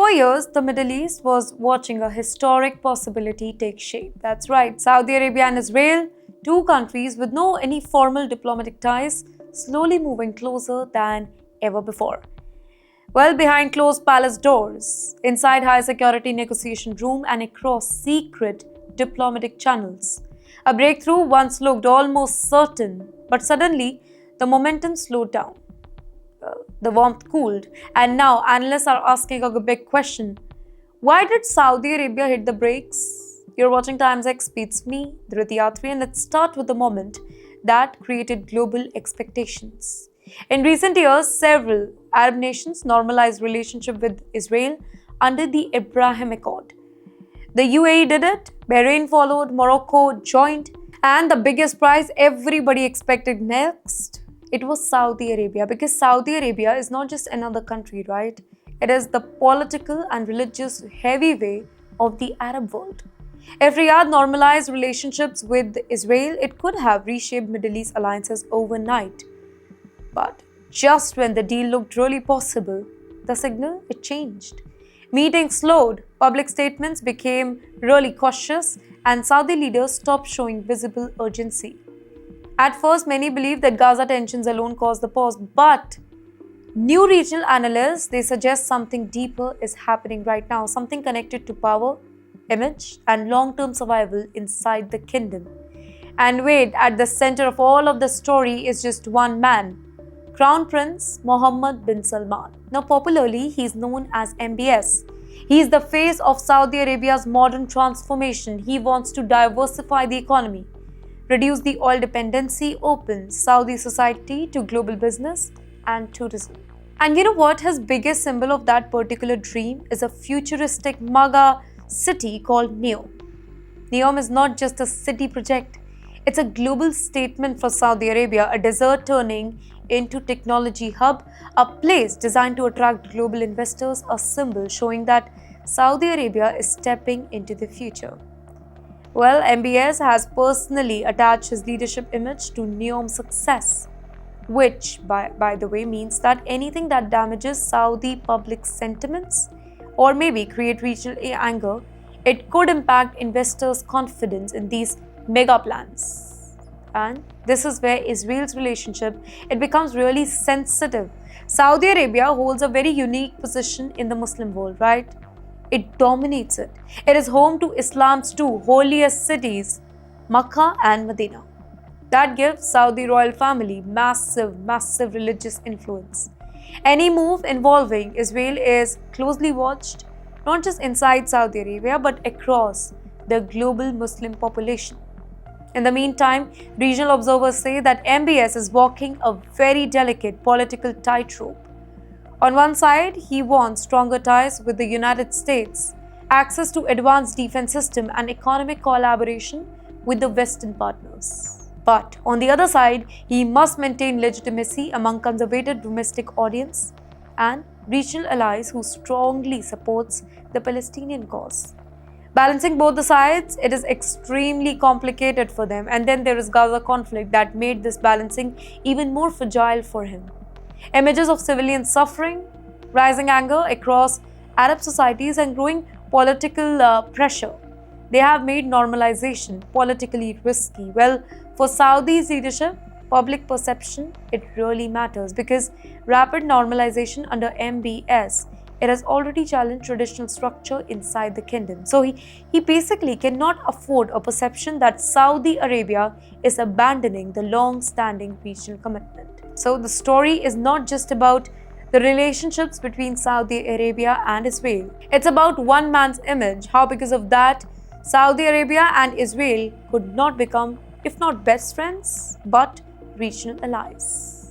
For years, the Middle East was watching a historic possibility take shape. That's right, Saudi Arabia and Israel, two countries with no any formal diplomatic ties, slowly moving closer than ever before. Well, behind closed palace doors, inside high security negotiation room and across secret diplomatic channels. A breakthrough once looked almost certain, but suddenly the momentum slowed down. The warmth cooled, and now analysts are asking a big question. Why did Saudi Arabia hit the brakes? You're watching TimesXP. It's me, Dhriti Atri, and let's start with the moment that created global expectations. In recent years, several Arab nations normalized relationship with Israel under the Abraham Accord. The UAE did it, Bahrain followed, Morocco joined, and the biggest prize everybody expected next, it was Saudi Arabia, because Saudi Arabia is not just another country, right? It is the political and religious heavyweight of the Arab world. If Riyadh normalized relationships with Israel, it could have reshaped Middle East alliances overnight. But just when the deal looked really possible, the signal, it changed. Meetings slowed, public statements became really cautious, and Saudi leaders stopped showing visible urgency. At first, many believed that Gaza tensions alone caused the pause, but new regional analysts, they suggest something deeper is happening right now, something connected to power, image, and long-term survival inside the kingdom. And wait, at the center of all of the story is just one man, Crown Prince Mohammed bin Salman. Now, popularly, he is known as MBS. He is the face of Saudi Arabia's modern transformation. He wants to diversify the economy, reduce the oil dependency, open Saudi society to global business and tourism. And you know what? His biggest symbol of that particular dream is a futuristic mega city called NEOM. NEOM is not just a city project, it's a global statement for Saudi Arabia, a desert turning into technology hub, a place designed to attract global investors, a symbol showing that Saudi Arabia is stepping into the future. Well, MBS has personally attached his leadership image to NEOM's success, which, by the way, means that anything that damages Saudi public sentiments or maybe create regional anger, it could impact investors' confidence in these mega plans. And this is where Israel's relationship, it becomes really sensitive. Saudi Arabia holds a very unique position in the Muslim world, right? It dominates it. It is home to Islam's two holiest cities, Makkah and Medina. That gives Saudi royal family massive religious influence. Any move involving Israel is closely watched, not just inside Saudi Arabia, but across the global Muslim population. In the meantime, regional observers say that MBS is walking a very delicate political tightrope. On one side, he wants stronger ties with the United States, access to advanced defense system and economic collaboration with the Western partners. But on the other side, he must maintain legitimacy among conservative domestic audience and regional allies who strongly supports the Palestinian cause. Balancing both the sides, it is extremely complicated for them. And then there is Gaza conflict that made this balancing even more fragile for him. Images of civilian suffering, rising anger across Arab societies, and growing political pressure, they have made normalization politically risky. Well, for Saudi's leadership, public perception, it really matters, because rapid normalization under MBS, it has already challenged traditional structure inside the kingdom. So he basically cannot afford a perception that Saudi Arabia is abandoning the long-standing regional commitment. So the story is not just about the relationships between Saudi Arabia and Israel. It's about one man's image, how because of that, Saudi Arabia and Israel could not become, if not best friends, but regional allies.